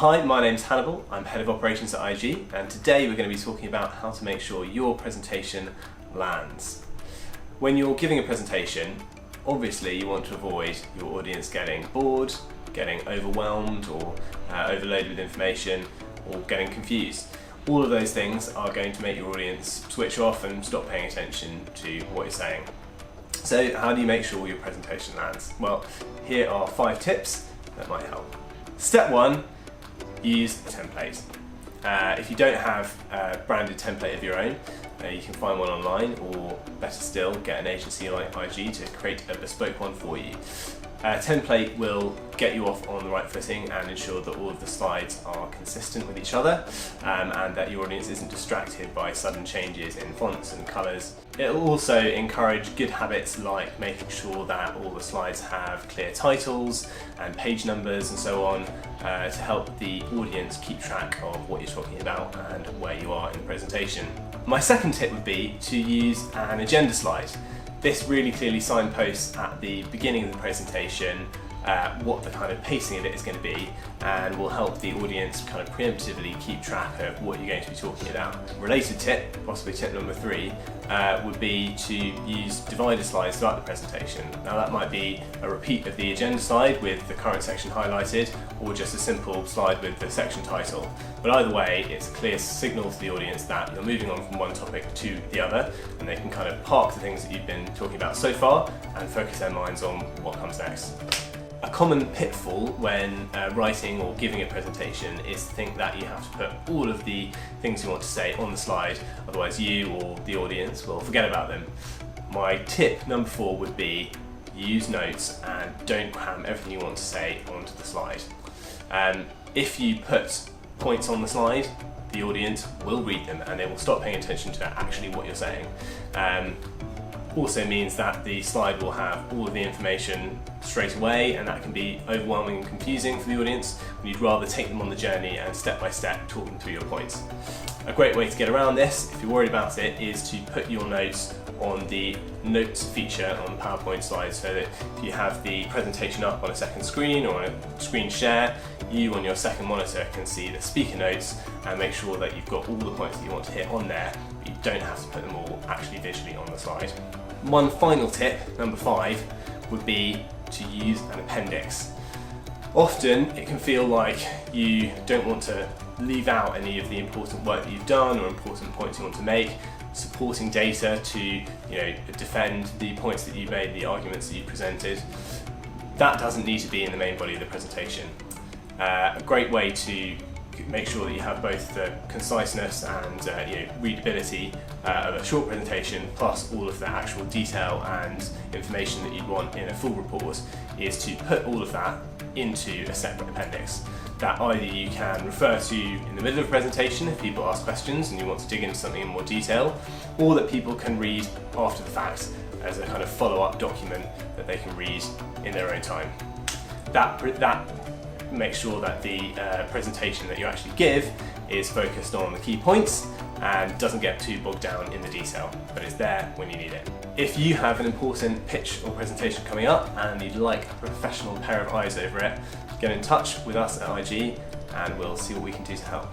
Hi, my name's Hannibal. I'm Head of Operations at IG, and today we're going to be talking about how to make sure your presentation lands. When you're giving a presentation, obviously you want to avoid your audience getting bored, getting overwhelmed or overloaded with information, or getting confused. All of those things are going to make your audience switch off and stop paying attention to what you're saying. So how do you make sure your presentation lands? Well, here are 5 tips that might help. Step 1, use a template. If you don't have a branded template of your own, you can find one online, or better still, get an agency like IG to create a bespoke one for you. A template will get you off on the right footing and ensure that all of the slides are consistent with each other and that your audience isn't distracted by sudden changes in fonts and colours. It will also encourage good habits like making sure that all the slides have clear titles and page numbers and so on to help the audience keep track of what you're talking about and where you are in the presentation. My second tip would be to use an agenda slide. This really clearly signposts at the beginning of the presentation what the kind of pacing of it is going to be, and will help the audience kind of preemptively keep track of what you're going to be talking about. Related tip, possibly tip number 3, would be to use divider slides throughout the presentation. Now that might be a repeat of the agenda slide with the current section highlighted, or just a simple slide with the section title. But either way, it's a clear signal to the audience that you're moving on from one topic to the other, and they can kind of park the things that you've been talking about so far and focus their minds on what comes next. A common pitfall when writing or giving a presentation is to think that you have to put all of the things you want to say on the slide, otherwise you or the audience will forget about them. My tip number 4 would be use notes and don't cram everything you want to say onto the slide. If you put points on the slide, the audience will read them and they will stop paying attention to actually what you're saying. Also means that the slide will have all of the information straight away, and that can be overwhelming and confusing for the audience when you'd rather take them on the journey and step by step talk them through your points. A great way to get around this, if you're worried about it, is to put your notes on the notes feature on the PowerPoint slide, so that if you have the presentation up on a second screen or on a screen share, you on your second monitor can see the speaker notes and make sure that you've got all the points that you want to hit on there, but you don't have to put them all actually visually on the slide. One final tip, number 5, would be to use an appendix. Often it can feel like you don't want to leave out any of the important work that you've done or important points you want to make, supporting data to defend the points that you made, the arguments that you presented. That doesn't need to be in the main body of the presentation. A great way to make sure that you have both the conciseness and readability of a short presentation, plus all of the actual detail and information that you'd want in a full report, is to put all of that into a separate appendix that either you can refer to in the middle of a presentation if people ask questions and you want to dig into something in more detail, or that people can read after the fact as a kind of follow-up document that they can read in their own time. That make sure that the presentation that you actually give is focused on the key points and doesn't get too bogged down in the detail, but it's there when you need it. If you have an important pitch or presentation coming up and you'd like a professional pair of eyes over it, get in touch with us at IG and we'll see what we can do to help.